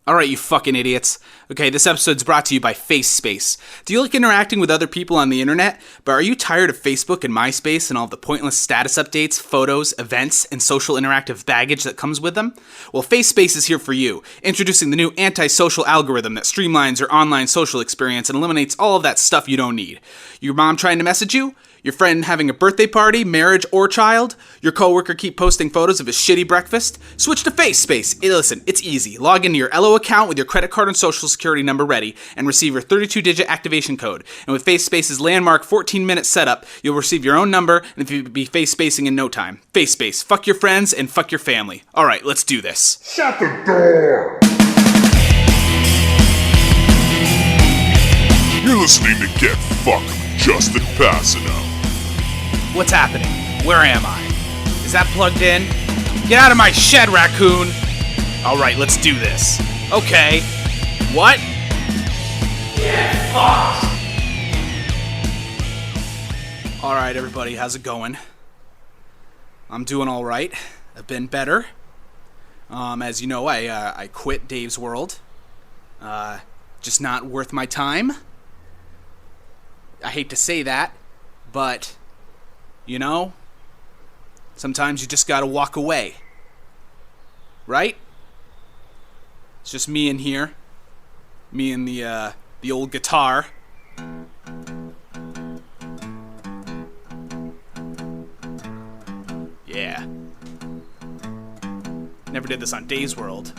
Alright, you fucking idiots. Okay, this episode's brought to you by FaceSpace. Do you like interacting with other people on the internet? But are you tired of Facebook and MySpace and all the pointless status updates, photos, events, and social interactive baggage that comes with them? Well, FaceSpace is here for you, introducing the new anti-social algorithm that streamlines your online social experience and eliminates all of that stuff you don't need. Your mom trying to message you? Your friend having a birthday party, marriage, or child? Your coworker keep posting photos of his shitty breakfast? Switch to FaceSpace. Listen, it's easy. Log into your LO account with your credit card and social security number ready and receive your 32-digit activation code. And with FaceSpace's landmark 14-minute setup, you'll receive your own number and you'll be face-spacing in no time. FaceSpace. Fuck your friends and fuck your family. Alright, let's do this. Shut the door! You're listening to Get Fucked with Justin PASSINO. What's happening? Where am I? Is that plugged in? Get out of my shed, raccoon! Alright, let's do this. Okay. What? Get fucked! Alright, everybody, how's it going? I'm doing alright. I've been better. As you know, I quit Dave's World. Just not worth my time. I hate to say that, but you know, sometimes you just gotta walk away. Right? It's just me in here. Me and the old guitar. Yeah. Never did this on Dave's World.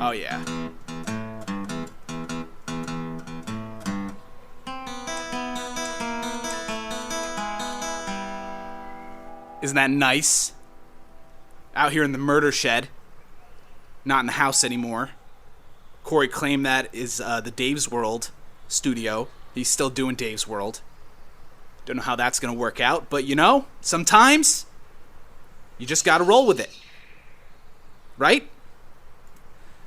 Oh yeah. Isn't that nice? Out here in the murder shed. Not in the house anymore. Corey claimed that is the Dave's World studio. He's still doing Dave's World. Don't know how that's going to work out, but you know, sometimes you just got to roll with it. Right?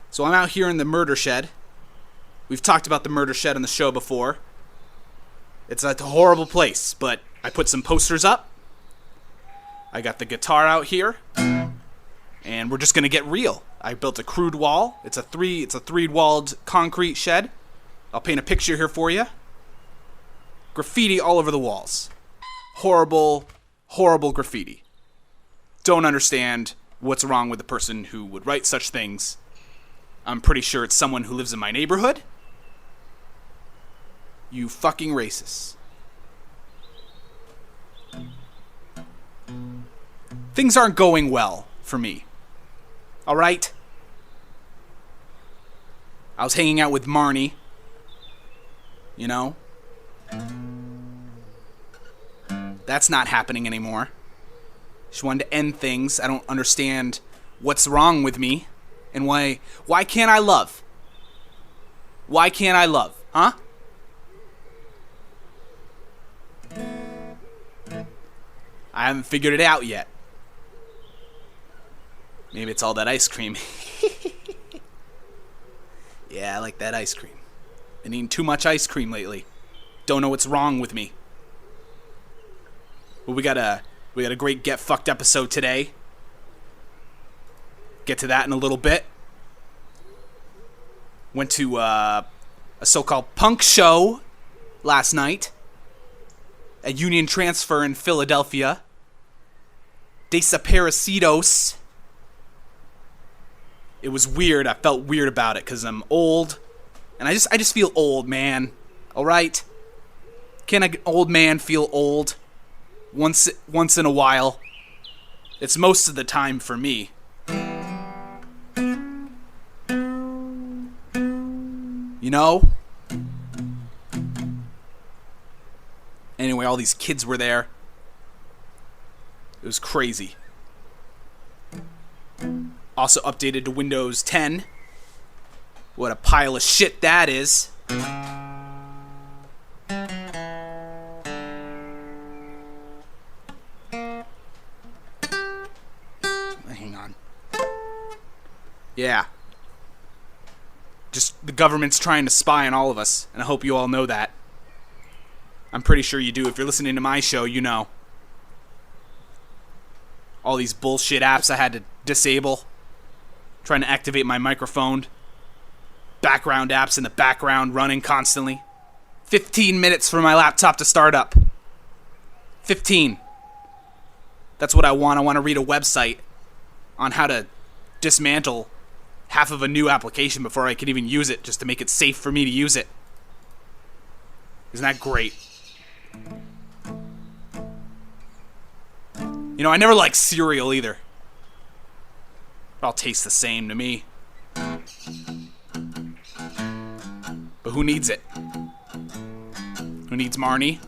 So I'm out here in the murder shed. We've talked about the murder shed on the show before. It's a horrible place, but I put some posters up. I got the guitar out here, and we're just gonna get real. I built a crude wall. It's a three-walled concrete shed. I'll paint a picture here for you. Graffiti all over the walls. Horrible, horrible graffiti. Don't understand what's wrong with the person who would write such things. I'm pretty sure it's someone who lives in my neighborhood. You fucking racists. Things aren't going well for me. Alright? I was hanging out with Marnie. You know? That's not happening anymore. She wanted to end things. I don't understand what's wrong with me. And why can't I love? Why can't I love? Huh? I haven't figured it out yet. Maybe it's all that ice cream. Yeah, I like that ice cream. Been eating too much ice cream lately. Don't know what's wrong with me. Well, we got a great Get Fucked episode today. Get to that in a little bit. Went to a so-called punk show last night at Union Transfer in Philadelphia. Desaparecidos. It was weird. I felt weird about it because I'm old. And I just feel old, man. Alright? Can an old man feel old? Once in a while. It's most of the time for me. You know? Anyway, all these kids were there. It was crazy. Also updated to Windows 10. What a pile of shit that is. Hang on. Yeah. Just the government's trying to spy on all of us, and I hope you all know that. I'm pretty sure you do. If you're listening to my show, you know. All these bullshit apps I had to disable. Trying to activate my microphone. Background apps in the background running constantly. 15 minutes for my laptop to start up. 15. That's what I want. I want to read a website on how to dismantle half of a new application before I can even use it, just to make it safe for me to use it. Isn't that great? You know, I never liked cereal either. It all tastes the same to me. But who needs it? Who needs Marnie?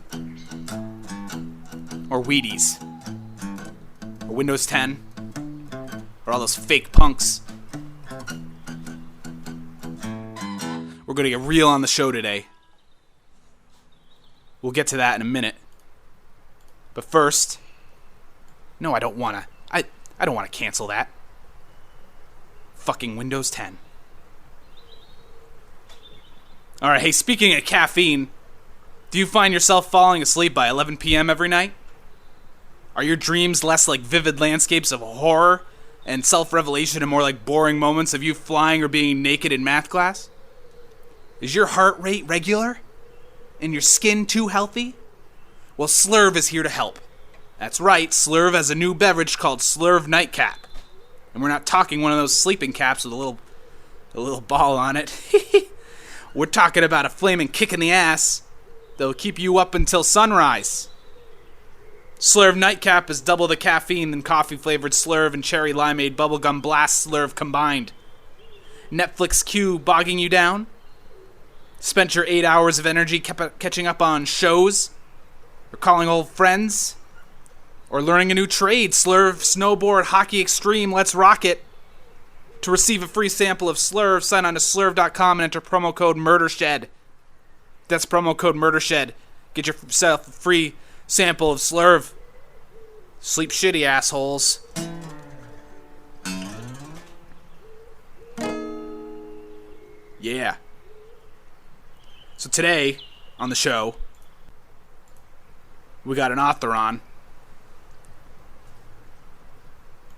Or Wheaties? Or Windows 10? Or all those fake punks? We're gonna get real on the show today. We'll get to that in a minute. But first... No, I don't wanna. I don't wanna cancel that. Fucking Windows 10. Alright, hey, speaking of caffeine, do you find yourself falling asleep by 11 p.m. every night? Are your dreams less like vivid landscapes of horror and self-revelation and more like boring moments of you flying or being naked in math class? Is your heart rate regular? And your skin too healthy? Well, Slurve is here to help. That's right, Slurve has a new beverage called Slurve Nightcap. And we're not talking one of those sleeping caps with a little ball on it. We're talking about a flaming kick in the ass that'll keep you up until sunrise. Slurve Nightcap is double the caffeine than coffee-flavored Slurve and cherry limeade bubblegum blast Slurve combined. Netflix queue bogging you down? Spent your 8 hours of energy catching up on shows? Or calling old friends? Or learning a new trade? Slurve, snowboard, hockey extreme, let's rock it. To receive a free sample of Slurve, sign on to slurve.com and enter promo code MurderShed. That's promo code MurderShed. Get yourself a free sample of Slurve. Sleep shitty, assholes. Yeah. So today, on the show, we got an author on.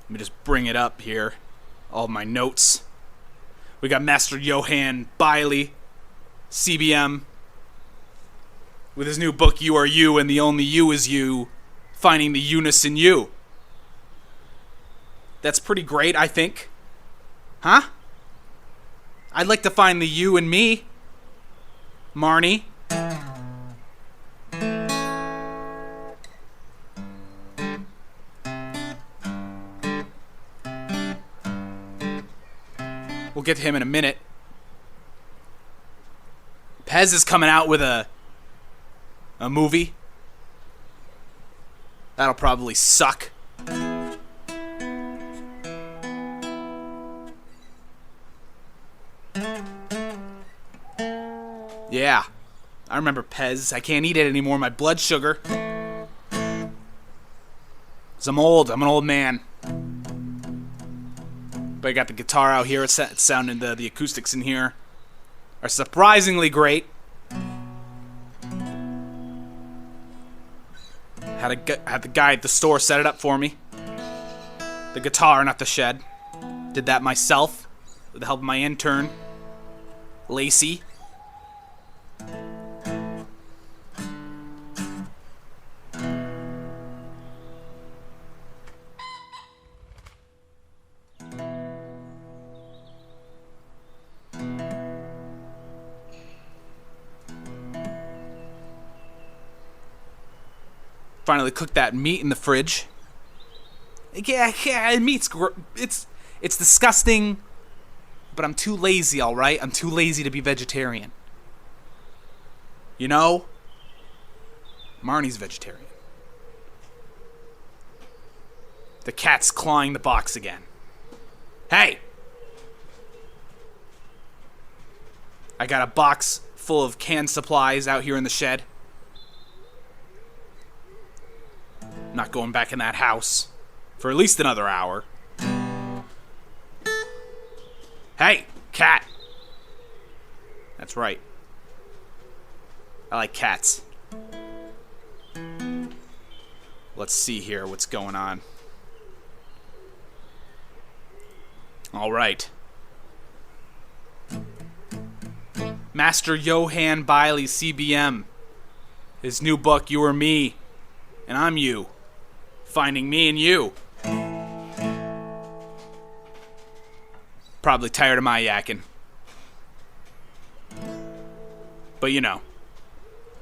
Let me just bring it up here. All my notes. We got Master Yohan Biley CBM with his new book, You Are You and the Only You Is You, Finding the Youness in You. That's pretty great, I think. Huh? I'd like to find the you in me. Marnie. We'll get to him in a minute. Pez is coming out with a movie. That'll probably suck. Yeah. I remember Pez. I can't eat it anymore. My blood sugar. 'Cause I'm old. I'm an old man. But I got the guitar out here. It's sounding the acoustics in here are surprisingly great. Had the guy at the store set it up for me. The guitar, not the shed. Did that myself with the help of my intern, Lacey. Finally cooked that meat in the fridge. Yeah, meat's it's disgusting, but I'm too lazy, all right? I'm too lazy to be vegetarian. You know? Marnie's vegetarian. The cat's clawing the box again. Hey! I got a box full of canned supplies out here in the shed. Not going back in that house for at least another hour. Hey, cat. That's right. I like cats. Let's see here what's going on. All right. Master Yohan Biley CBM. His new book, You Are Me, and I'm You. Finding Me and You. Probably tired of my yakking. But you know.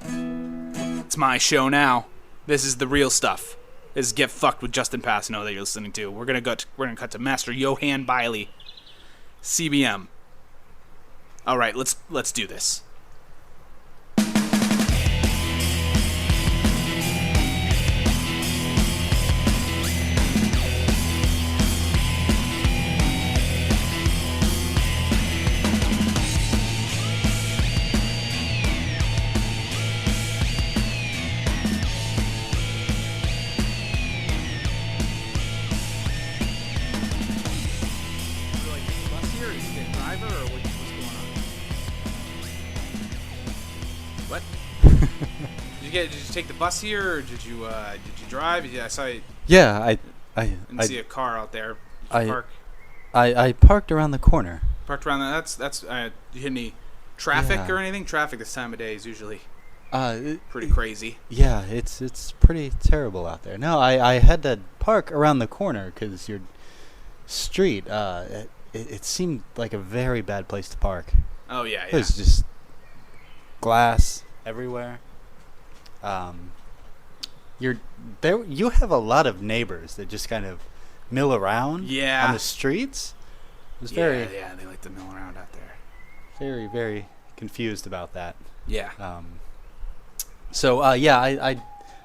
It's my show now. This is the real stuff. This is Get Fucked with Justin Passino that you're listening to. We're gonna cut to Master Yohan Biley CBM. All right, let's do this. Did you take the bus here, or did you drive? Yeah, I saw you. Yeah, I didn't see a car out there. I parked around the corner. Parked around that's you hit any traffic or anything? Traffic this time of day is usually pretty crazy. Yeah, it's pretty terrible out there. No, I had to park around the corner because your street it seemed like a very bad place to park. Oh yeah. There's just glass everywhere. You have a lot of neighbors that just kind of mill around on the streets. It was they like to mill around out there. Very, very confused about that. Yeah. I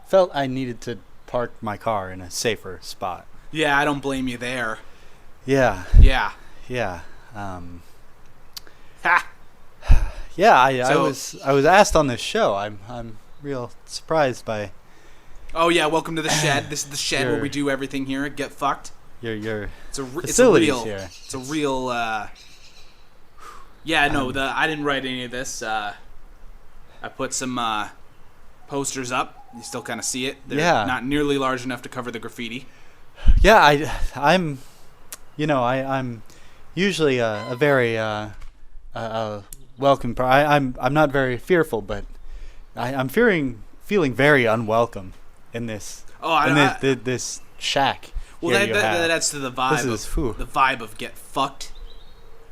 felt I needed to park my car in a safer spot. Yeah, I don't blame you there. Yeah. Yeah. Yeah. Ha. Yeah, I was asked on this show. I'm real surprised by. Oh yeah, welcome to the shed. This is the shed where we do everything here. Get fucked. Your facilities here. It's a real. Yeah, no, I didn't write any of this. I put some posters up. You still kind of see it. They're not nearly large enough to cover the graffiti. Yeah, I'm usually a very welcome. I'm not very fearful, but I'm feeling very unwelcome in this. This shack. Well, that adds to the vibe. The vibe of Get Fucked.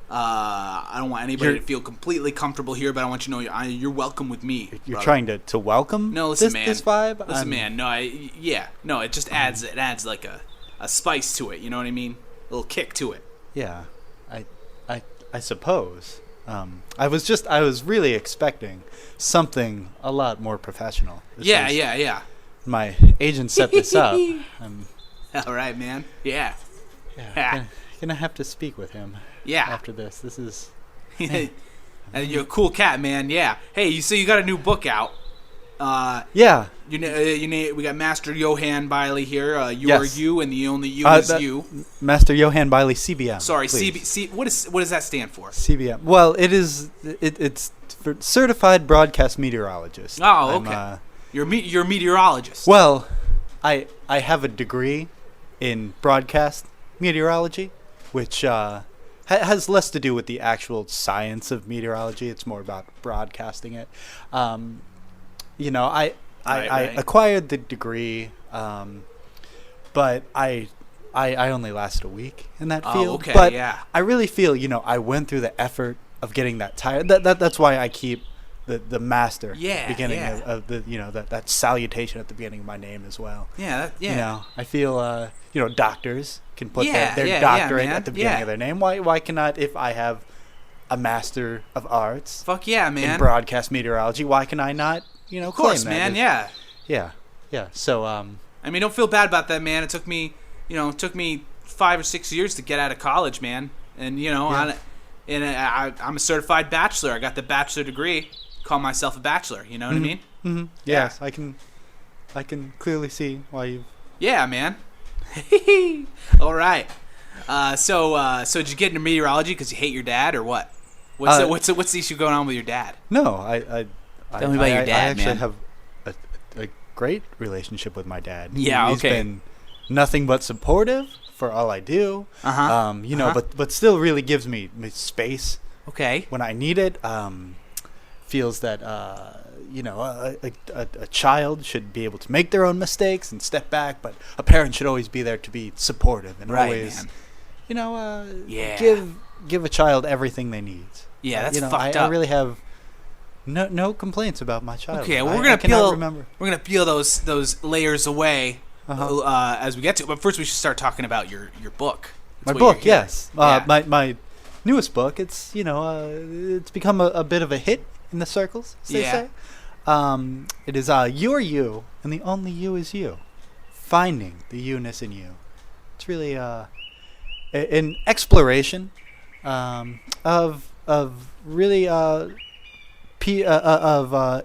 I don't want anybody to feel completely comfortable here, but I want you to know you're welcome with me. You're trying to welcome. No, listen, man. This vibe. Listen, man. No, it just adds. It adds like a spice to it. You know what I mean? A little kick to it. Yeah, I suppose. I was really expecting something a lot more professional. Yeah. My agent set this up. All right, man. Yeah. Gonna have to speak with him. Yeah. After this, this is. You're a cool cat, man. Yeah. Hey, you got a new book out. Yeah. We got Master Yohan Biley here. You yes. are you, and the only you is you. Master Yohan Biley CBM. Sorry, what does that stand for? CBM. Well, it's for certified broadcast meteorologist. Oh, okay. You're a meteorologist. Well, I have a degree in broadcast meteorology, which has less to do with the actual science of meteorology. It's more about broadcasting it. I acquired the degree, but I only lasted a week in that field. Oh, okay, but yeah. I really feel, I went through the effort of getting that title. That's why I keep the master beginning of the that salutation at the beginning of my name as well. I feel doctors can put their doctorate at the beginning of their name. Why cannot, if I have a Master of Arts? Fuck yeah, man. In broadcast meteorology, why can I not? Of course, man. Yeah. So I mean, don't feel bad about that, man. It took me 5 or 6 years to get out of college, man. And I'm a certified bachelor. I got the bachelor degree. Call myself a bachelor. You know what I mean? Mm-hmm. Yes, I can clearly see why you. Yeah, man. All right. So did you get into meteorology because you hate your dad, or what? What's the issue going on with your dad? No, I Tell me about your dad, I actually man. have a great relationship with my dad. Yeah, He's been nothing but supportive for all I do. You know, but still really gives me space. Okay. When I need it. Feels that you know, a child should be able to make their own mistakes and step back, but a parent should always be there to be supportive and always, man. You know, give a child everything they need. Yeah, that's you know, fucked up. I really have no complaints about my child. Okay, well, we're gonna peel those layers away as we get to it. But first, we should start talking about your book. That's my book, yes. My newest book. It's, you know, it's become a bit of a hit in the circles, as they say. It is You Are You, and the only you is you. Finding the Youness in you. It's really an exploration of really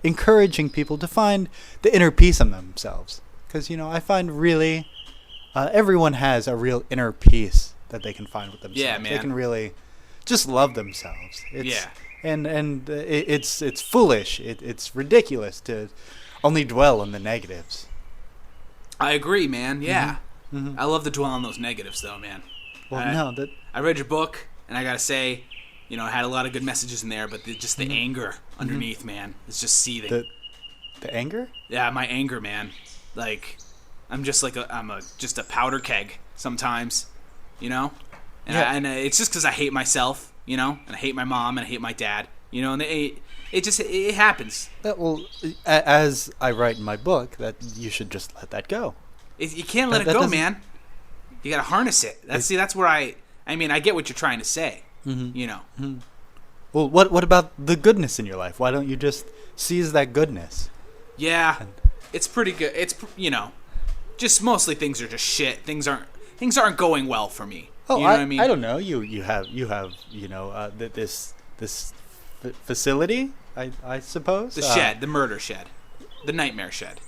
encouraging people to find the inner peace in themselves. Because, you know, I find really everyone has a real inner peace that they can find with themselves. Yeah, man. They can really just love themselves. And it's foolish. It's ridiculous to only dwell on the negatives. I agree, man. Yeah. I love to dwell on those negatives, though, man. Well, I read your book, and I gotta say, you know, it had a lot of good messages in there, but just the anger underneath, man, is just seething. The anger? Yeah, my anger, man. Like, I'm just like just a powder keg sometimes, you know. And it's just because I hate myself, you know, and I hate my mom and I hate my dad, you know, and it happens. Well, as I write in my book, that you should just let that go. You can't let it go, man. You gotta harness it. That's where I mean, I get what you're trying to say, you know. Well, what about the goodness in your life? Why don't you just seize that goodness? Yeah, it's pretty good. It's, you know, just mostly things are just shit. Things aren't going well for me. Oh, you know what I mean? I don't know. You have you know this facility, I suppose. The shed, the murder shed, the nightmare shed.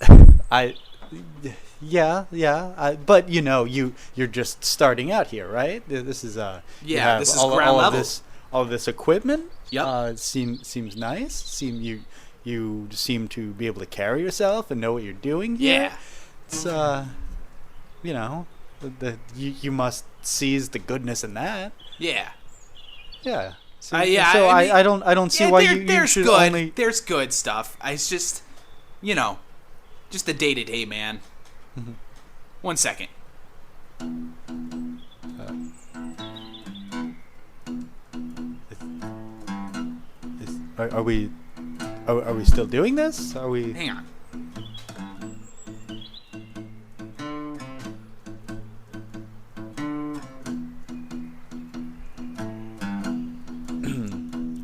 Yeah. But you know, you're just starting out here, right? This is this is ground level. All of this equipment. Yep. Seems nice. You seem to be able to carry yourself and know what you're doing here. Yeah. It's you know, you must seize the goodness in that. Yeah. Yeah. So, I don't see why you should good. only. There's good stuff. It's just, you know, just the day-to-day, man. 1 second. Are we still doing this? Are we? Hang on.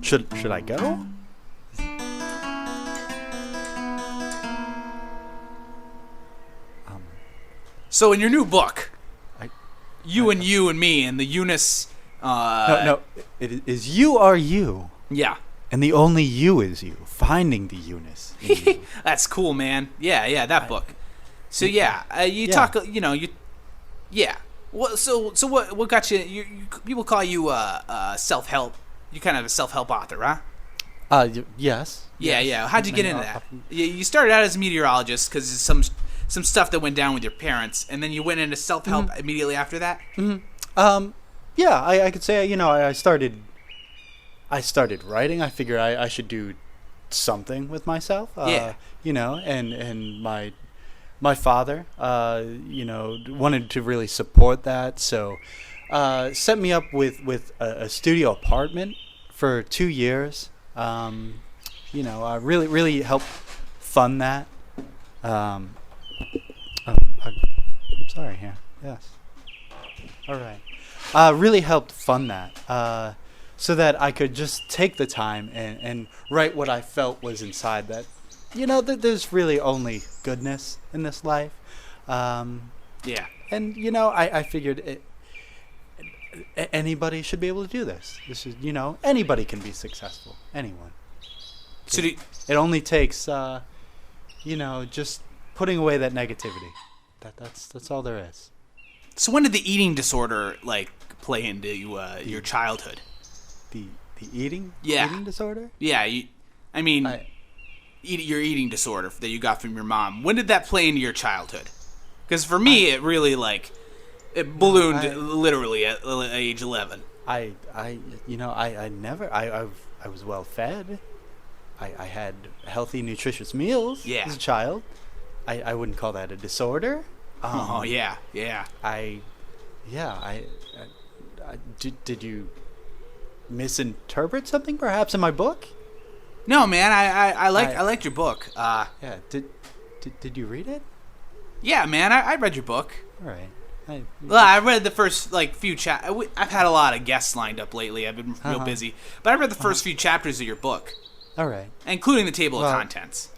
Should I go? So in your new book, you and me and the Youness. No. It is You Are You. Yeah. And the only you is you. Finding the Youness. That's cool, man. Yeah, that book. So talk. You know, yeah. So what got you? People call you self-help. You're kind of a self-help author, huh? Yes. Yeah. How'd you get into that? You started out as a meteorologist because some stuff that went down with your parents, and then you went into self-help immediately after that. Yeah, I could say, you know, I started writing. I figured I should do something with myself. You know, and my father, you know, wanted to really support that, so set me up with a studio apartment for 2 years. You know, really helped fund that. I'm sorry here. Yes. All right. Really helped fund that. So that I could just take the time and write what I felt was inside, that, you know, that there's really only goodness in this life. Yeah. And, you know, I figured anybody should be able to do this. This is, you know, anybody can be successful. Anyone. So it only takes, you know, just putting away that negativity. That's all there is. So when did the eating disorder, like, play into your childhood? The eating disorder? Yeah, your eating disorder that you got from your mom. When did that play into your childhood? Because for me, it really, like, It ballooned literally at age 11. I was well fed. I had healthy, nutritious meals as a child. I wouldn't call that a disorder. Did you misinterpret something perhaps in my book? No, man. I liked your book. Did you read it? Yeah, man. I read your book. All right. I read the first few chapters. I've had a lot of guests lined up lately. I've been real busy, but I read the first few chapters of your book. All right, including the table of contents.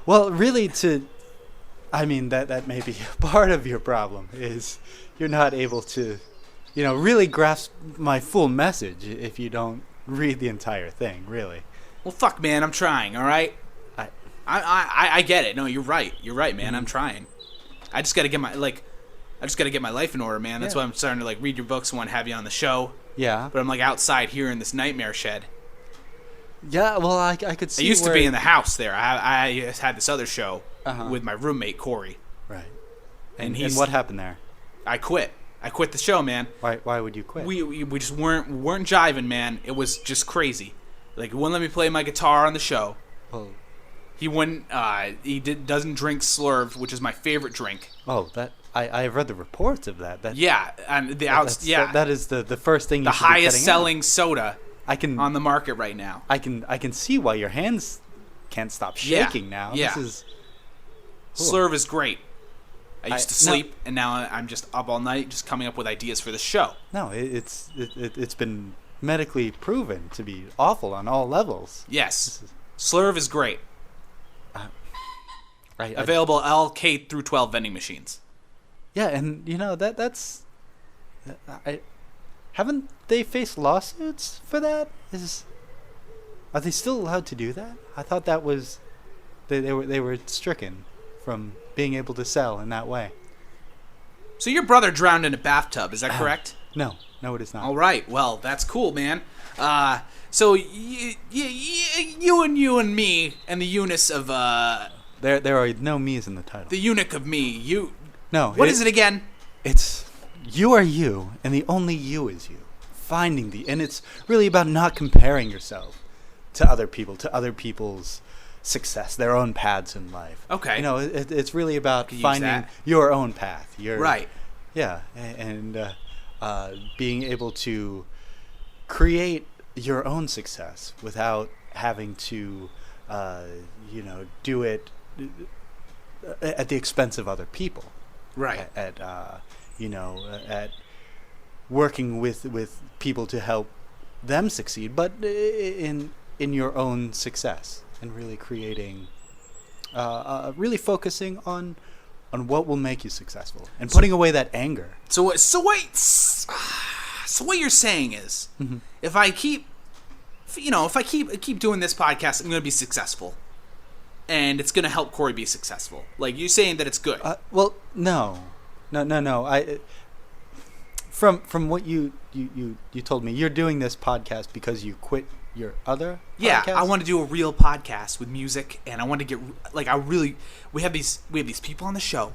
Well, really, that may be part of your problem is you're not able to, really grasp my full message if you don't read the entire thing. Really. Well, fuck, man. I'm trying. All right. I get it. No, you're right. You're right, man. I'm trying. I just got to get my life in order, man. That's why I'm starting to read your books and want to have you on the show. Yeah. But I'm outside here in this nightmare shed. Yeah, well, I could see. I used to be in the house there. I had this other show with my roommate Corey. Right. And what happened there? I quit. I quit the show, man. Why would you quit? We just weren't jiving, man. It was just crazy. He wouldn't let me play my guitar on the show. Oh. He wouldn't. Doesn't drink Slurve, which is my favorite drink. Oh, that I've read the reports of that. And that is the first thing. The highest selling soda on the market right now. I can see why your hands can't stop shaking now. Yeah. This is Slurve is great. I used to sleep, and now I'm just up all night, just coming up with ideas for the show. No, it's been medically proven to be awful on all levels. Yes, Slurve is great. Available all K through 12 vending machines. Yeah, and that's. Haven't they faced lawsuits for that? Are they still allowed to do that? I thought that was they were stricken from being able to sell in that way. So your brother drowned in a bathtub, is that correct? No, it is not. All right, well, that's cool, man. So you and me and the Youness of There are no me's in the title. The eunuch of me. No. What is it again? It's you are you, and the only you is you. And it's really about not comparing yourself to other people, to other people's success, their own paths in life. Okay. It's really about finding your own path. Right. Yeah, and being able to create your own success without having to, do it at the expense of other people. Right. At working with people to help them succeed, but in your own success, and really creating, really focusing on what will make you successful, and putting away that anger. So what you're saying is, if I keep doing this podcast, I'm going to be successful. And it's going to help Corey be successful. You're saying that it's good. Well, no. From what you told me, you're doing this podcast because you quit your other podcast? I want to do a real podcast with music, and I want to get we have these people on the show,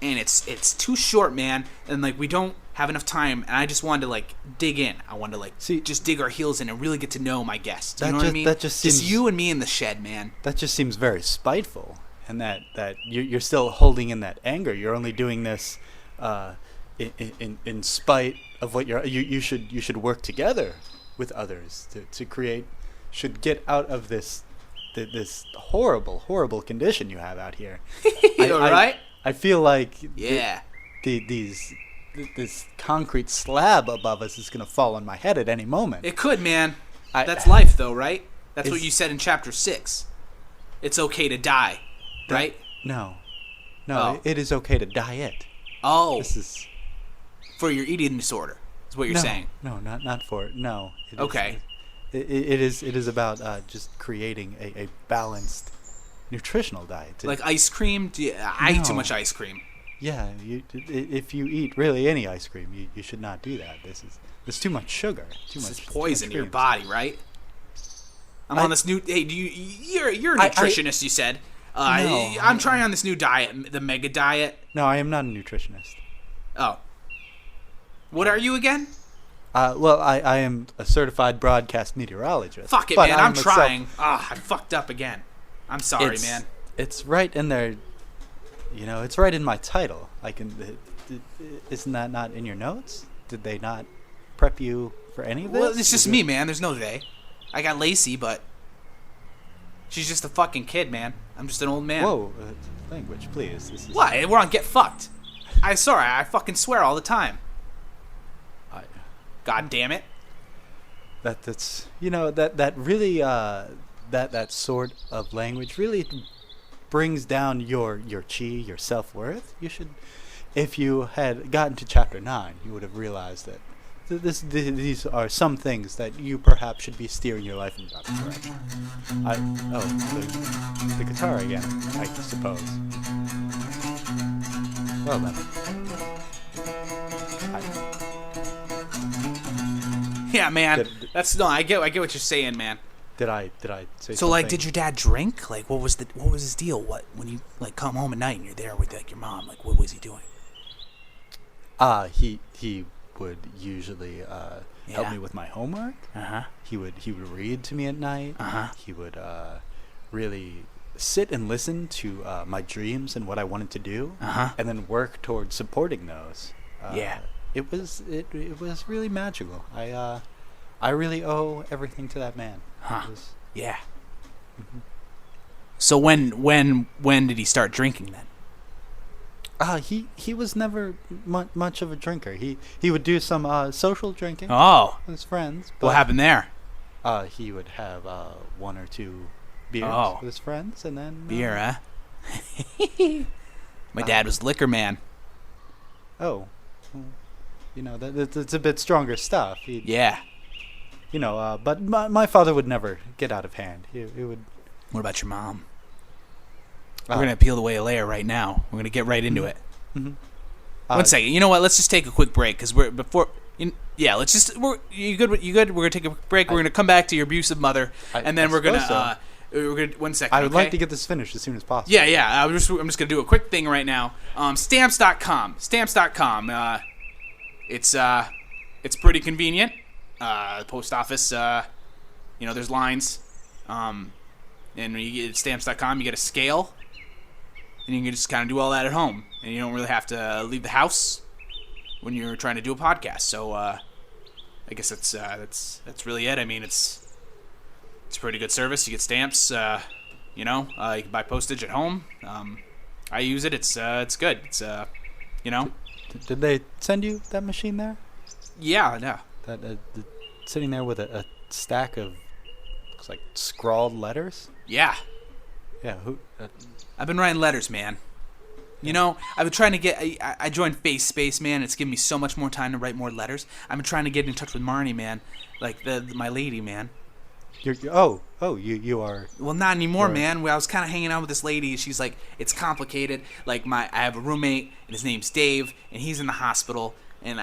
and it's too short, man, and we don't have enough time, and I just wanted to dig in. I wanted to just dig our heels in and really get to know my guests. You know what I mean? That just seems you and me in the shed, man. That just seems very spiteful, and that you're still holding in that anger. You're only doing this in spite of what you should work together with others to create. Should get out of this horrible condition you have out here. Right? I feel like this concrete slab above us is going to fall on my head at any moment. It could, man. That's life, though, right? That's what you said in chapter 6. It's okay to die, right? No. It is okay to diet. Oh. This is for your eating disorder, is what you're saying. No, not for it. No. Okay. It is about just creating a balanced nutritional diet. Like ice cream? I eat too much ice cream. Yeah, if you eat really any ice cream, you should not do that. There's too much sugar. This is poison in your body, right? I'm on this new. Hey, you're a nutritionist? You said. No, I'm trying on this new diet, the Mega Diet. No, I am not a nutritionist. Oh. What are you again? Well, I am a certified broadcast meteorologist. Fuck it, man. I'm trying. I fucked up again. I'm sorry, man. It's right in there. It's right in my title. Isn't that not in your notes? Did they not prep you for any of this? Well, it's just me, man. There's no they. I got Lacey, but she's just a fucking kid, man. I'm just an old man. Whoa, language, please. This is what? We're on Get Fucked. I fucking swear all the time. God damn it. That's that really that sort of language really brings down your chi, your self-worth. You should, if you had gotten to chapter 9, you would have realized that these are some things that you perhaps should be steering your life in the opposite direction. The guitar again, I suppose. Well then. Yeah, man. I get what you're saying, man. Did I say so something? like, did your dad drink? Like, what was his deal? When you like come home at night and you're there with like your mom? Like, what was he doing? He would usually help me with my homework. He would read to me at night. He would really sit and listen to my dreams and what I wanted to do, and then work towards supporting those. It was really magical. I really owe everything to that man. Yeah. Mm-hmm. So when did he start drinking then? He was never much of a drinker. He would do some social drinking. Oh. With his friends. What happened there? He would have 1 or 2 beers with his friends, and then beer, huh? My dad was liquor man. Oh. That's a bit stronger stuff. But my father would never get out of hand. He would. What about your mom? We're gonna peel away a layer right now. We're gonna get right into it. Mm-hmm. 1 second. You know what? Let's just take a quick break because you good? We're gonna take a quick break. We're gonna come back to your abusive mother, and then we're gonna. 1 second. I would like to get this finished as soon as possible. Yeah. I'm just gonna do a quick thing right now. Stamps.com. Stamps.com. It's pretty convenient. The post office, there's lines. And when you get stamps.com, you get a scale, and you can just kind of do all that at home, and you don't really have to leave the house when you're trying to do a podcast. So I guess that's really it. I mean, it's a pretty good service. You get stamps. You can buy postage at home. I use it. It's good. It's Did they send you that machine there? Yeah. That sitting there with a stack of looks like scrawled letters. Yeah. Yeah. I've been writing letters, man. I've been trying to get. I joined FaceSpace, man. It's given me so much more time to write more letters. I've been trying to get in touch with Marnie, man. Like my lady, man. You are. Well, not anymore, man. I was kind of hanging out with this lady. She's like, it's complicated. Like I have a roommate, and his name's Dave, and he's in the hospital, and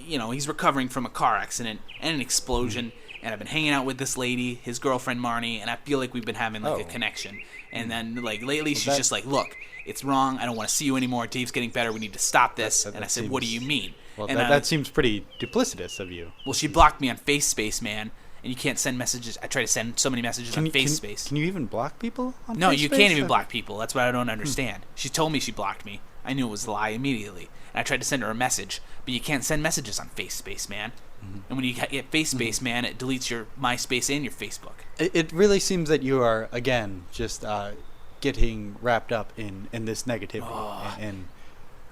he's recovering from a car accident and an explosion. And I've been hanging out with this lady, his girlfriend Marnie, and I feel like we've been having like a connection. And then like lately, she's just like, look, it's wrong. I don't want to see you anymore. Dave's getting better. We need to stop this. And I said, what do you mean? Well, that seems pretty duplicitous of you. Well, she blocked me on FaceSpace, man. And you can't send messages. I try to send so many messages on FaceSpace. Can you even block people on FaceSpace? No, you can't even block people. That's what I don't understand. She told me she blocked me. I knew it was a lie immediately. And I tried to send her a message. But you can't send messages on FaceSpace, man. Mm-hmm. And when you get FaceSpace, man, it deletes your MySpace and your Facebook. It really seems that you are, again, just getting wrapped up in this negativity and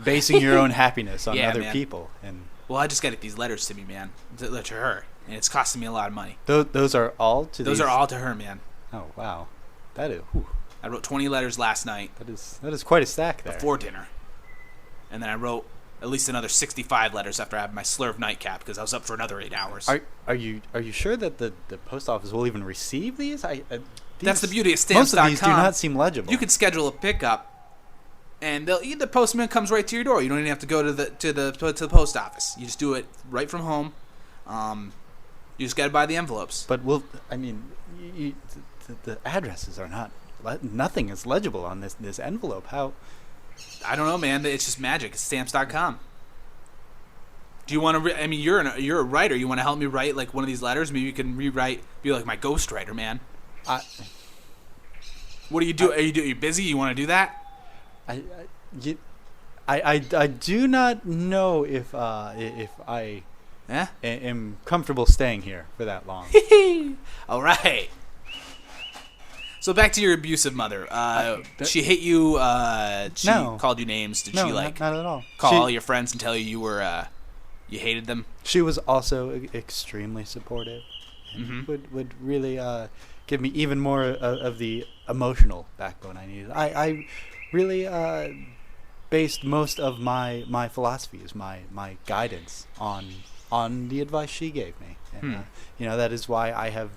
basing your own happiness on other people. And well, I just got these letters to me, man, to her. And it's costing me a lot of money. Those are all to Those are all to her, man. Oh, wow. That is... Whew. I wrote 20 letters last night. That is quite a stack there. Before dinner. And then I wrote at least another 65 letters after I had my slurve nightcap because I was up for another 8 hours. Are you sure that the post office will even receive these? That's the beauty of Stamps.com. Most of these do not seem legible. You can schedule a pickup, and the postman comes right to your door. You don't even have to go to the post office. You just do it right from home. You just got to buy the envelopes. But the addresses are not nothing is legible on this envelope. How? I don't know, man. It's just magic. It's stamps.com. Do you want to? I mean, you're a writer. You want to help me write like one of these letters? Maybe you can rewrite. Be like my ghostwriter, man. What do you do? Are you busy? You want to do that? I do not know if I am comfortable staying here for that long. All right. So back to your abusive mother. She hit you. She called you names. Did she like not at all. Call all your friends and tell you were you hated them? She was also extremely supportive. And would really give me even more of the emotional backbone I needed. I really based most of my philosophies, my guidance on the advice she gave me. And, that is why I have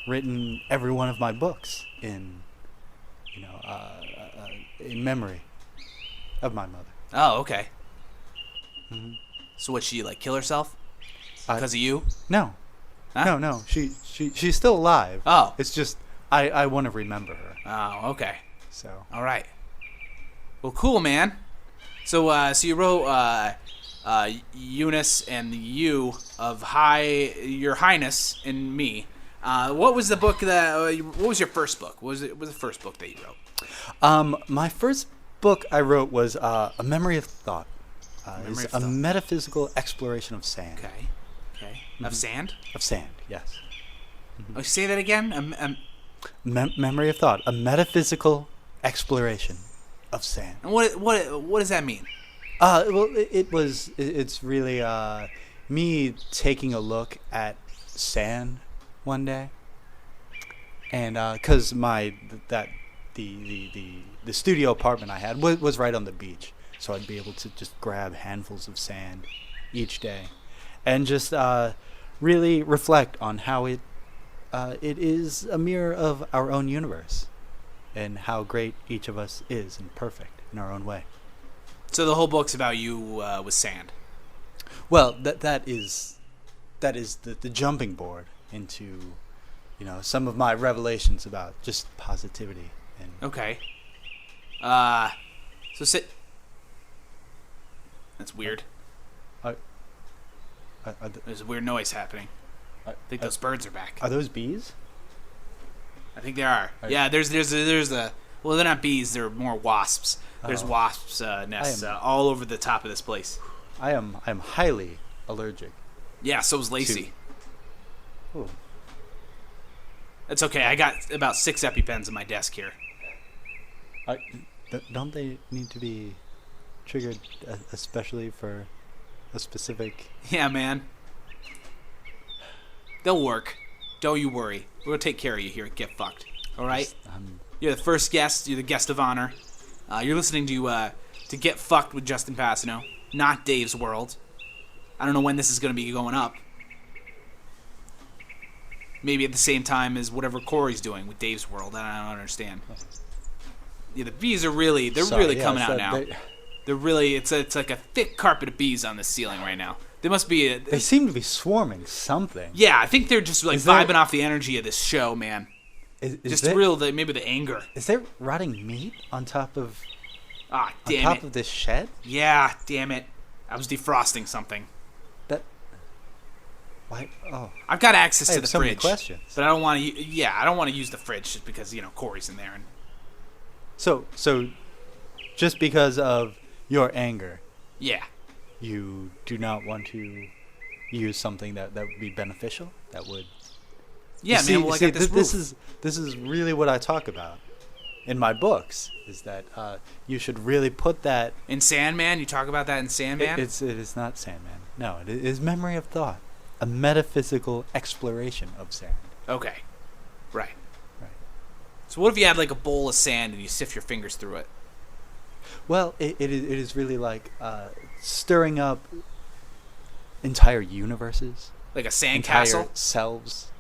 written every one of my books in memory of my mother. Oh, okay. So what, she like kill herself because of you? No. Huh? No. She's still alive. Oh. It's just I want to remember her. Oh, okay. So. All right. Well, cool, man. So you wrote Youness and the U of Your Highness and me. What was the book what was your first book? What was the first book that you wrote? My first book I wrote was A Memory of Thought. A metaphysical exploration of sand. Okay. Of sand? Of sand, yes. Oh, say that again? Memory of Thought. A metaphysical exploration of sand. And what does that mean? Well, it's really me taking a look at sand one day, and because the studio apartment I had was right on the beach, so I'd be able to just grab handfuls of sand each day, and just really reflect on how it is a mirror of our own universe, and how great each of us is and perfect in our own way. So the whole book's about you with sand. Well, that is the jumping board into, some of my revelations about just positivity and. Okay. So sit. That's weird. There's a weird noise happening. I think those birds are back. Are those bees? I think they are. Yeah, there's a. Well, they're not bees. They're more wasps. There's wasps' nests all over the top of this place. I am highly allergic. Yeah, so is Lacey. That's okay. I got about 6 EpiPens in my desk here. Don't they need to be triggered especially for a specific... Yeah, man. They'll work. Don't you worry. We'll take care of you here at Get Fucked. All right? You're the first guest. You're the guest of honor. You're listening to Get Fucked with Justin Passino, not Dave's World. I don't know when this is going to be going up. Maybe at the same time as whatever Corey's doing with Dave's World. I don't understand. Yeah, the bees are really coming out now. They're really it's like a thick carpet of bees on the ceiling right now. They must be they seem to be swarming something. Yeah, I think they're just like vibing off the energy of this show, man. Maybe the anger. Is there rotting meat on top of of this shed? Yeah, damn it. I was defrosting something. Why? Oh, I've got access to the so fridge. Many questions. But I don't want to. Yeah, I don't want to use the fridge just because Corey's in there. And so just because of your anger, yeah, you do not want to use something that would be beneficial. That would. Yeah, man. Well, I got this is really what I talk about in my books. Is that you should really put that in Sandman? You talk about that in Sandman? It is not Sandman. No, it is Memory of Thought. A metaphysical exploration of sand. Okay. Right. So what if you had like a bowl of sand and you sift your fingers through it? Well, it is really like stirring up entire universes. Like a sand entire castle? Selves.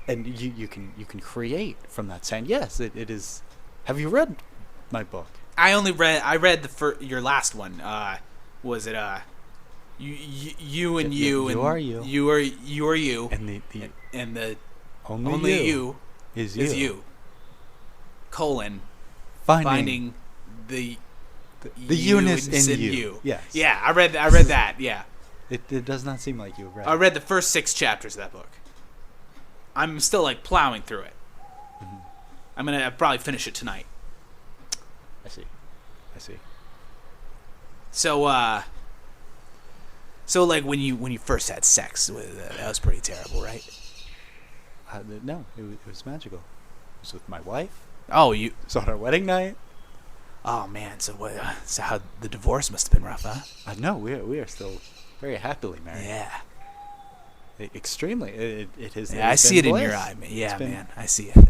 And you can create from that sand. Yes, it is. Have you read my book? I read your last one. Was it You and you and are you. You are you and the and the only you is you. finding the Youness in you. Yes. Yeah, I read that. Yeah. It does not seem like you read. I read the first 6 chapters of that book. I'm still like plowing through it. Mm-hmm. I'm gonna probably finish it tonight. I see. So like when you first had sex, that was pretty terrible, right? No, it was magical. It was with my wife. Oh, you so on our wedding night. Oh man, so how the divorce must have been rough, huh? No, we are still very happily married. Yeah. Extremely. It has. Yeah, I see it in your eye, man. Yeah, man, I see it.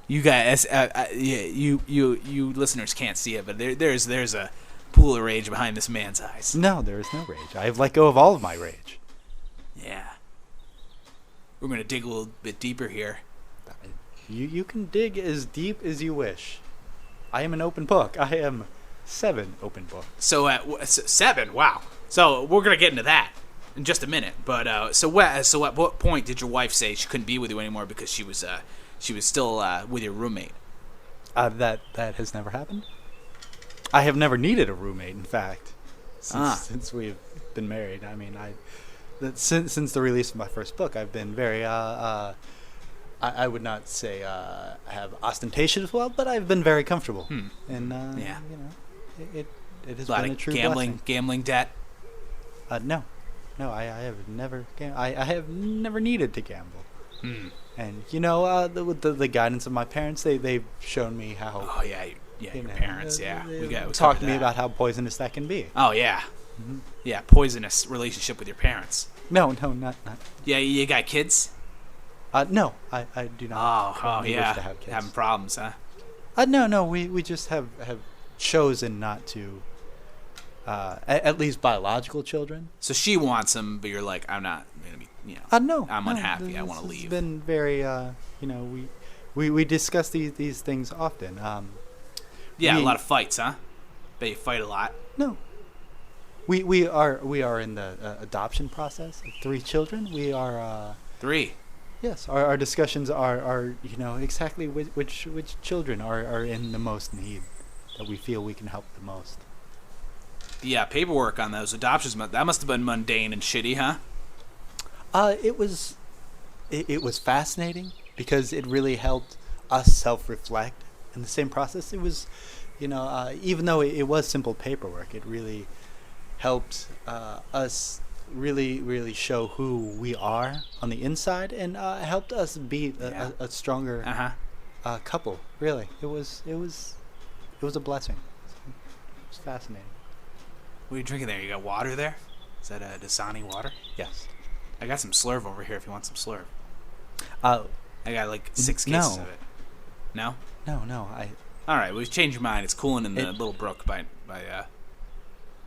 You guys, you listeners can't see it, but there's a pool of rage behind this man's eyes. No, there is no rage. I have let go of all of my rage. Yeah. We're gonna dig a little bit deeper here. You can dig as deep as you wish. I am an open book. I am 7 open books. So 7, wow. So we're gonna get into that in just a minute. But so at what point did your wife say she couldn't be with you anymore because she was still with your roommate? That has never happened. I have never needed a roommate. In fact, since we've been married. I mean, since the release of my first book, I've been very I would not say I have ostentatious wealth, but I've been very comfortable. And yeah, you know, it has been a true gambling debt. No, I have never. I have never needed to gamble. And you know, with the guidance of my parents, they've shown me how. Oh yeah, your parents. Yeah, we talked to me about how poisonous that can be. Oh yeah, yeah, poisonous relationship with your parents. No, not. Yeah, you got kids? No, I do not. Oh yeah, wish to have kids. Having problems, huh? No, we just have chosen not to. At least biological children. So she wants them, but you're like, I'm not gonna be. You know, no, I'm unhappy. I want to leave. It's been very, you know, we discuss these things often. Yeah, a lot of fights, huh? Bet you fight a lot. No. We are in the adoption process of 3 children. We are 3. Yes, our discussions are you know exactly which children are in the most need, that we feel we can help the most. Yeah, paperwork on those adoptions, that must have been mundane and shitty, huh? It was fascinating because it really helped us self-reflect in the same process. It was, you know, even though it was simple paperwork, it really helped us really show who we are on the inside, and helped us be a stronger couple. Really, it was a blessing. It was fascinating. What are you drinking there? You got water there? Is that a Dasani water? Yes. I got some Slurv over here if you want some Slurv. I got like 6 cases of it. No? No. All right, well, change your mind. It's cooling in the little brook by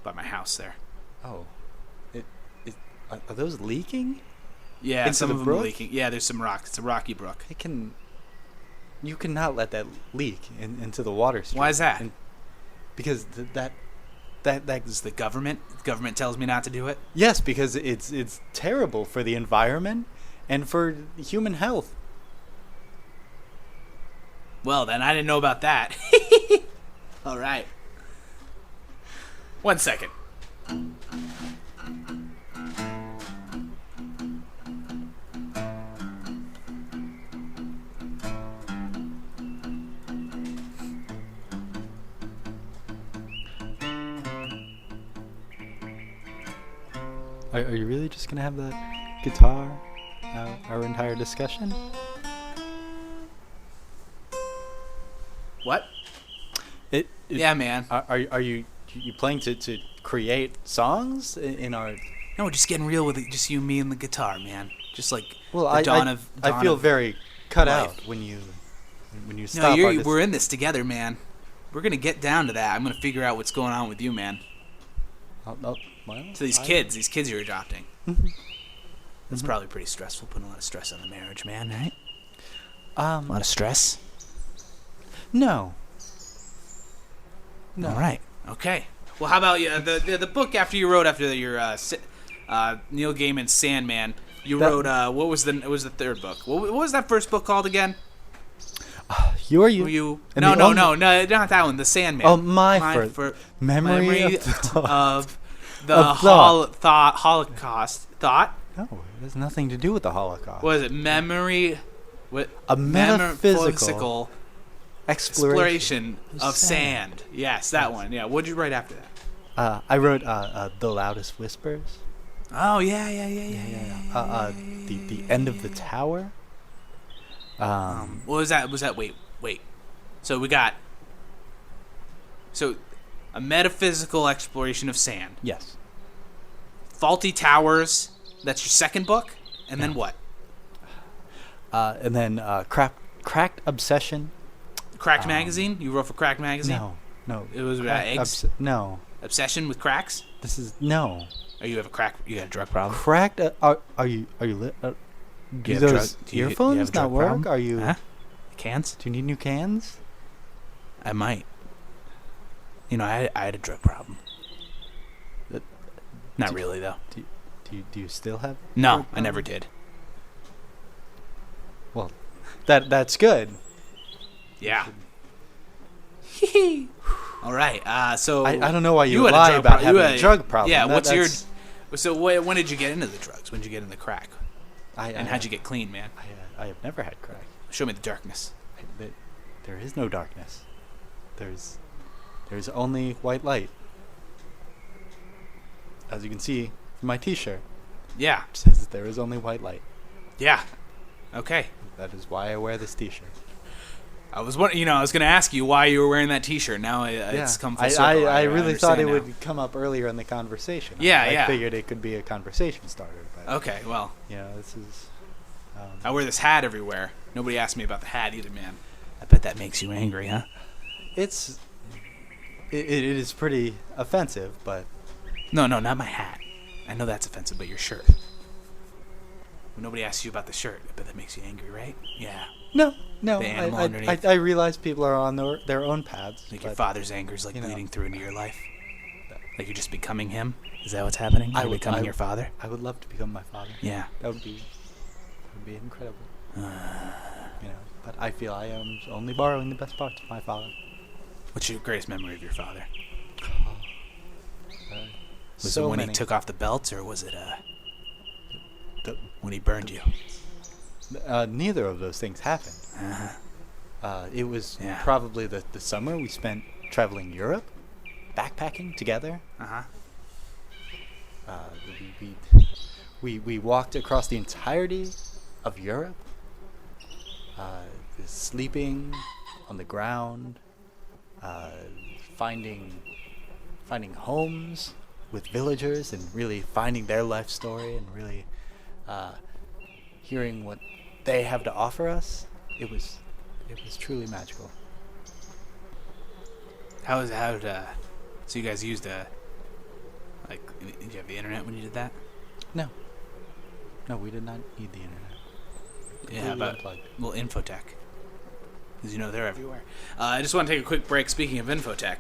my house there. Oh. Are those leaking? Yeah, some of them are leaking. Yeah, there's some rock. It's a rocky brook. You cannot let that leak into the water stream. Why is that? Because that is the government. The government tells me not to do it. Yes, because it's terrible for the environment and for human health. Well, then I didn't know about that. All right. 1 second. Are you really just gonna have that guitar our entire discussion? What? Yeah, man. Are you planning to create songs in our? No, we're just getting real with it. Just you, me, and the guitar, man. Just like I feel very cut out when you stop. No, we're in this together, man. We're gonna get down to that. I'm gonna figure out what's going on with you, man. To these kids you're adopting. That's probably pretty stressful. Putting a lot of stress on the marriage, man. Right? A lot of stress. No. All right. Okay. Well, how about the book after your Neil Gaiman's Sandman? You wrote what was the third book? What was that first book called again? Who are you? Who you? And No, the no, only- no, no, not that one. The Sandman. Oh, my memory of the Of thought. Holocaust. Thought? No, it has nothing to do with the Holocaust. What is it? Memory. What? A metaphysical metaphysical exploration of sand. sand. Yes, that one. Yeah. What did you write after that? I wrote The Loudest Whispers. Oh yeah. The End of the Tower. What was that? Wait. So we got. So, a metaphysical exploration of sand. Yes. Faulty Towers. That's your second book, and then what? And then Cracked Obsession. Cracked Magazine. You wrote for Cracked Magazine. No. It was about eggs. No. Obsession with cracks. This is no. Oh, you have a crack. You got a drug problem. Cracked. Are you lit? Do those earphones not work? Problem? Are you? Huh? Cans? Do you need new cans? I might. You know, I had a drug problem. Not really though. Do you still have? No, I never did. Well, that's good. Yeah. All right. So I don't know why you lie about having a drug problem. Yeah. What's your? So when did you get into the drugs? When did you get into crack? And how'd you get clean, man? I have never had crack. Show me the darkness. There is no darkness. There's only white light. As you can see from my T-shirt. Yeah. It says there is only white light. Yeah. Okay. That is why I wear this T-shirt. I was going to ask you why you were wearing that T-shirt. Now it's come full circle. I really thought it would come up earlier in the conversation. I figured it could be a conversation starter. But, okay, well. This is... I wear this hat everywhere. Nobody asked me about the hat either, man. I bet that makes you angry, huh? It is pretty offensive, but... No, not my hat. I know that's offensive, but your shirt. When nobody asks you about the shirt, I bet that makes you angry, right? Yeah. No. The animal underneath. I realize people are on their own paths. Like your father's anger is like bleeding through into your life. Like you're just becoming him. Is that what's happening? You're becoming your father. I would love to become my father. Yeah. That would be incredible. But I feel I am only borrowing the best parts of my father. What's your greatest memory of your father? Was so it when many. he took off the belt, or was it when he burned you? Neither of those things happened. It was probably the summer we spent traveling Europe, backpacking together. We walked across the entirety of Europe, sleeping on the ground, finding homes with villagers and really finding their life story and really hearing what they have to offer us. It was truly magical. So you guys used did you have the internet when you did that? No, we did not need the internet. Yeah, but infotech, because they're everywhere. I just want to take a quick break. Speaking of infotech,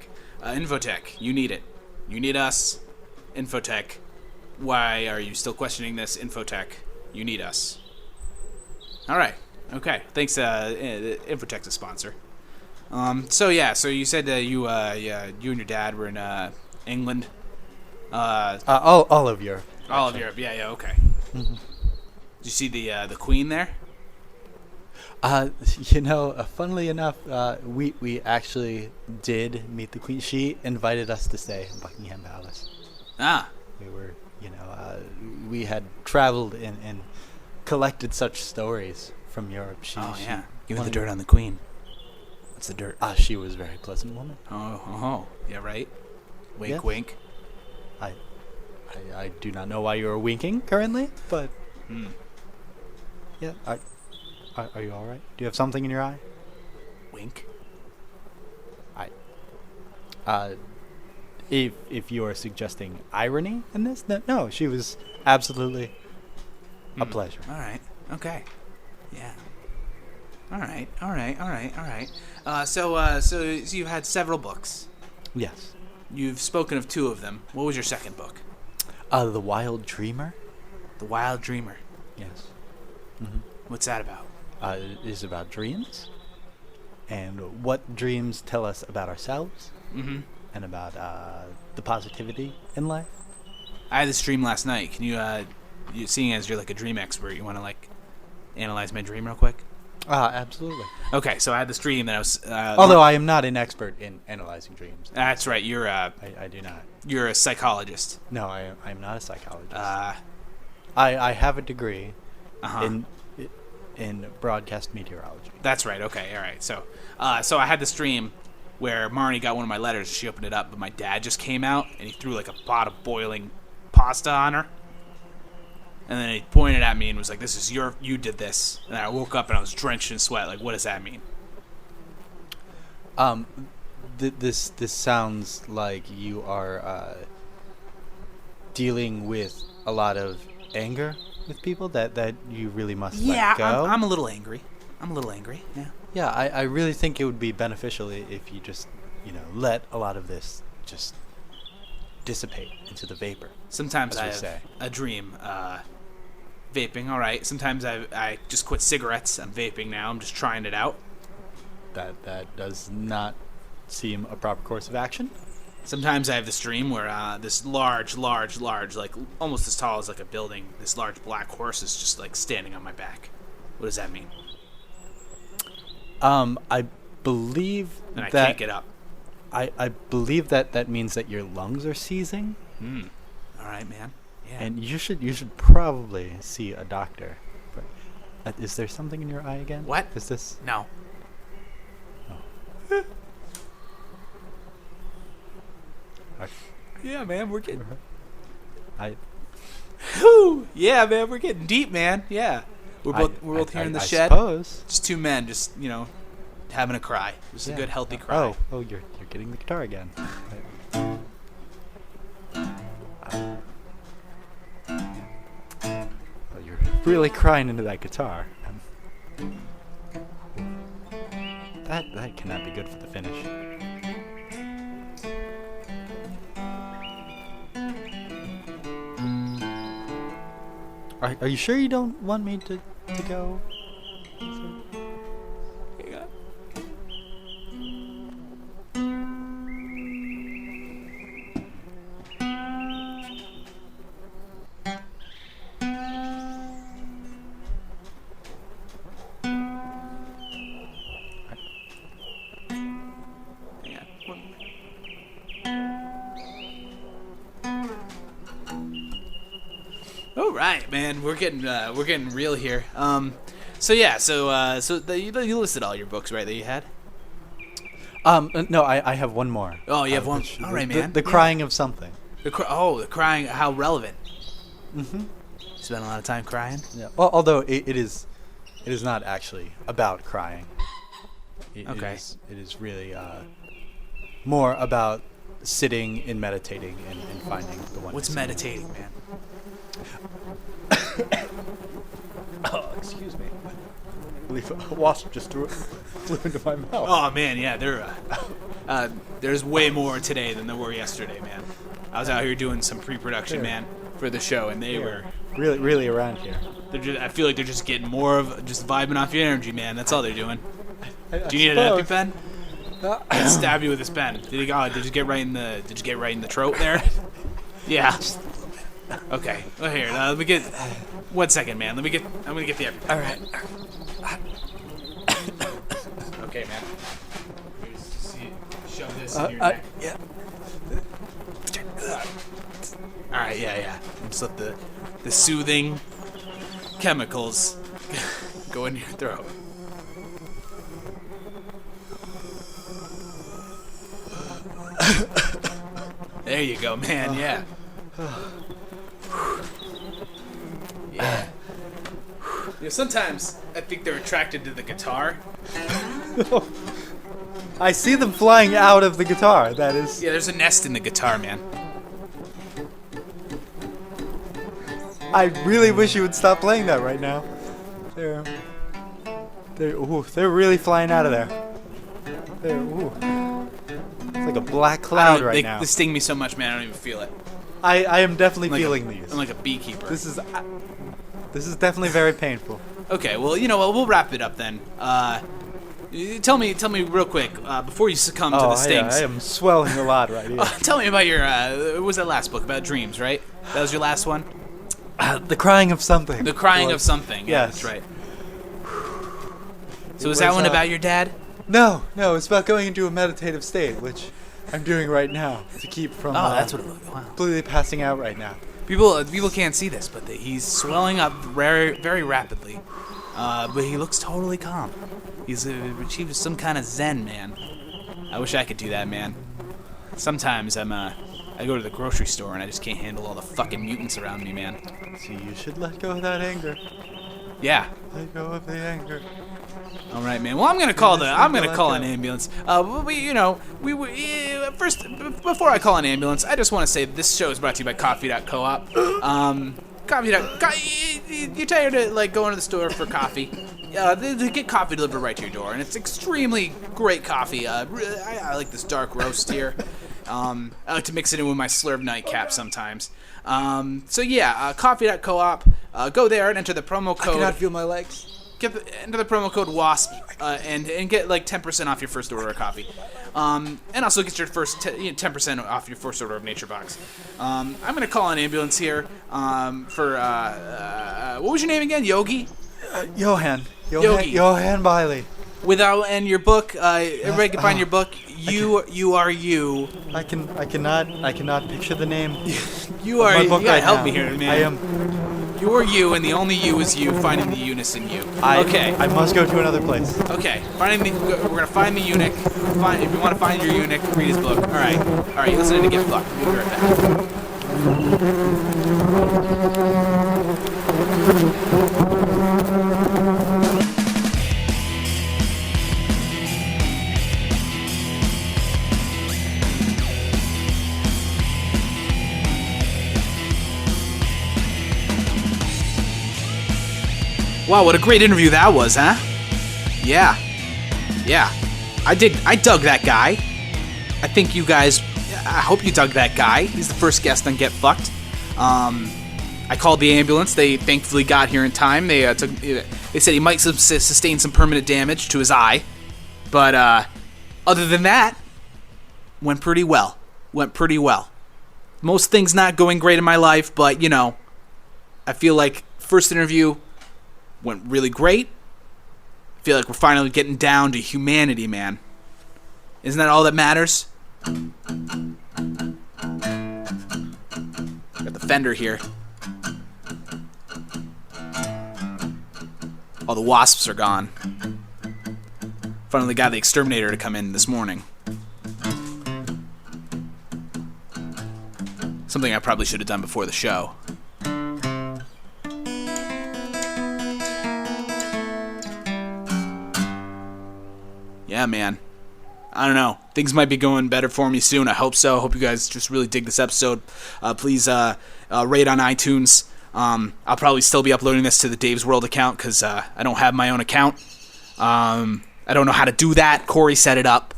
you need it. You need us. Infotech. Why are you still questioning this? Infotech. You need us. All right. Okay. Thanks. Infotech's a sponsor. So you said you and your dad were in England. All of Europe. All of Europe. Yeah. Okay. Mm-hmm. Did you see the Queen there? Funnily enough, we actually did meet the Queen. She invited us to stay in Buckingham Palace. We were, we had traveled and collected such stories from Europe. Give me the dirt on the Queen. What's the dirt? She was a very pleasant woman. Oh. Yeah, right? Wink, yes. Wink. I do not know why you are winking currently, but... Yeah, are you all right? Do you have something in your eye? Wink. If you are suggesting irony in this, no, she was absolutely a pleasure. All right. Okay. Yeah. All right. So you've had several books. Yes. You've spoken of two of them. What was your second book? The Wild Dreamer. The Wild Dreamer. Yes. Mm-hmm. What's that about? It is about dreams. and what dreams tell us about ourselves and about the positivity in life. I had this dream last night. Can you seeing as you're like a dream expert, you want to like analyze my dream real quick? Absolutely. Okay, so I had this dream that I was... although I am not an expert in analyzing dreams. That's right. You're I do not. You're a psychologist. No, I am not a psychologist. I have a degree in broadcast meteorology. That's right. Okay, all right. So I had this dream where Marnie got one of my letters. She opened it up, but my dad just came out, and he threw like a pot of boiling pasta on her. And then he pointed at me and was like, "This is you did this." And I woke up and I was drenched in sweat. Like, what does that mean? This sounds like you are dealing with a lot of anger with people that you really must let go. I'm a little angry. Yeah. Yeah, I really think it would be beneficial if you just, let a lot of this just dissipate into the vapor. Sometimes I have a dream. Vaping, all right. Sometimes I just quit cigarettes. I'm vaping now. I'm just trying it out. That does not seem a proper course of action. Sometimes I have this dream where this large, like almost as tall as like a building, this large black horse is just like standing on my back. What does that mean? I believe and I can't get up. I believe that means that your lungs are seizing. All right, man. Yeah. And you should probably see a doctor. Is there something in your eye again? What? Is this? No. Oh. Yeah, man, we're getting... Yeah, man, we're getting deep, man. Yeah. We're both here in the shed. Suppose. Just two men, just, having a cry. Just a good, healthy cry. Oh, you're getting the guitar again. You're really crying into that guitar. That cannot be good for the finish. Are you sure you don't want me to go? All right, man, we're getting real here. You listed all your books, right? That you had. No, I have one more. Oh, you have one. All right, man. The crying of something. The crying. How relevant. Mm-hmm. Spend a lot of time crying. Yeah. Well, although it is not actually about crying. It is really more about sitting and meditating and finding the one. What's meditating, man? Oh, excuse me. I believe a wasp just flew into my mouth. Oh man, yeah, there's way more today than there were yesterday, man. I was out here doing some pre-production, man, for the show, and they were really around here. I feel like they're just getting more of just vibing off your energy, man. That's all they're doing. Do you need an EpiPen? I'd stab you with this pen. Did you get right in the throat there? Yeah. Okay. Well, here. Let me get 1 second, man. I'm gonna get the EpiPen. All right. Okay, man. Just shove this in your neck. Yeah. All right. Yeah. Just let the soothing chemicals go in your throat. There you go, man. Yeah. Yeah. Sometimes I think they're attracted to the guitar. I see them flying out of the guitar. That is. Yeah, there's a nest in the guitar, man. I really wish you would stop playing that right now. They're really flying out of there. It's like a black cloud right now. They sting me so much, man. I don't even feel it. I am definitely feeling these. I'm like a beekeeper. This is definitely very painful. Okay, well, we'll wrap it up then. Tell me real quick before you succumb to the stings. I am swelling a lot right here. Tell me about your. What was that last book about dreams? Right. That was your last one. The Crying of Something. The Crying of Something. Yeah, yes, that's right. So is that one about your dad? No, it's about going into a meditative state, which I'm doing right now to keep from. That's what it was. Wow. Completely passing out right now. People can't see this, but he's swelling up very, very rapidly. But he looks totally calm. He's achieved some kind of zen, man. I wish I could do that, man. Sometimes I go to the grocery store and I just can't handle all the fucking mutants around me, man. So you should let go of that anger. Yeah. Let go of the anger. All right, man. Well, I'm gonna call an ambulance. First, before I call an ambulance, I just want to say this show is brought to you by Coffee.coop. You're tired of going to the store for coffee. They get coffee delivered right to your door, and it's extremely great coffee. I like this dark roast here. I like to mix it in with my Slurv nightcap sometimes. Coffee.coop. Go there and enter the promo code. I cannot feel my legs. Enter the promo code WASP and get 10% off your first order of coffee. And also get your first 10% off your first order of Nature Box. I'm going to call an ambulance here for, what was your name again? Yogi? Yogi. Yogi. Yohan Biley. And your book, everybody can find your book, You Are You. I cannot picture the name. You gotta help me here, man. I am. You are you, and the only you is you, finding the Youness in you. Okay. I must go to another place. Okay. We're gonna find the eunuch. If you want to find your eunuch, read his book. All right. You're listening to Get Fucked. We'll be right back. Wow, what a great interview that was, huh? Yeah. I dug that guy. I think you guys, I hope you dug that guy. He's the first guest on Get Fucked. I called the ambulance. They thankfully got here in time. They said he might sustain some permanent damage to his eye. But other than that, went pretty well. Most things not going great in my life, but, I feel like first interview went really great. I feel like we're finally getting down to humanity, man. Isn't that all that matters? Got the fender here. All the wasps are gone. Finally got the exterminator to come in this morning. Something I probably should have done before the show. Yeah, man. I don't know. Things might be going better for me soon. I hope so. I hope you guys just really dig this episode. Please rate on iTunes. I'll probably still be uploading this to the Dave's World account because I don't have my own account. I don't know how to do that. Corey set it up.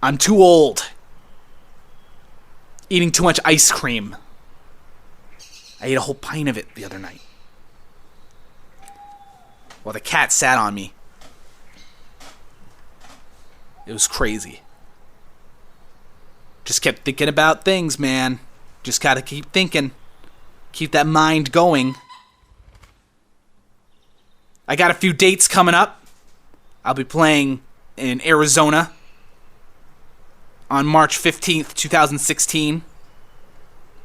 I'm too old. Eating too much ice cream. I ate a whole pint of it the other night. While the cat sat on me. It was crazy. Just kept thinking about things, man. Just gotta keep thinking. Keep that mind going. I got a few dates coming up. I'll be playing in Arizona on March 15th, 2016.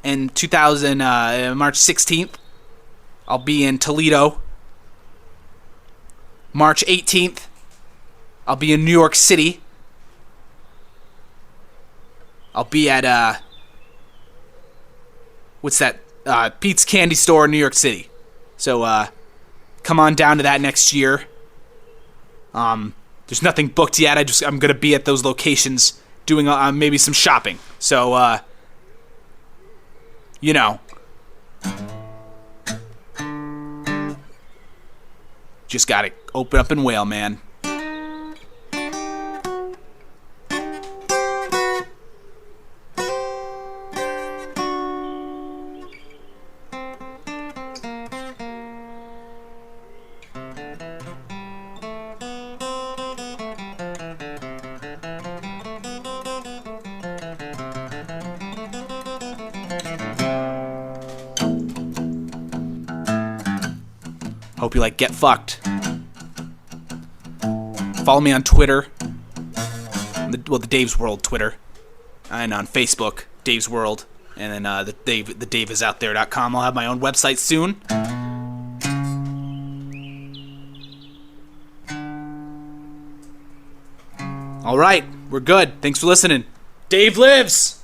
And March 16th, I'll be in Toledo. March 18th, I'll be in New York City. I'll be at, Pete's Candy Store in New York City. So, come on down to that next year. There's nothing booked yet. I'm gonna be at those locations doing, maybe some shopping. So, just gotta open up and wail, man. Hope you like Get Fucked. Follow me on Twitter. The Dave's World Twitter. And on Facebook, Dave's World. And then the daveisouthere.com. I'll have my own website soon. All right, we're good. Thanks for listening. Dave lives!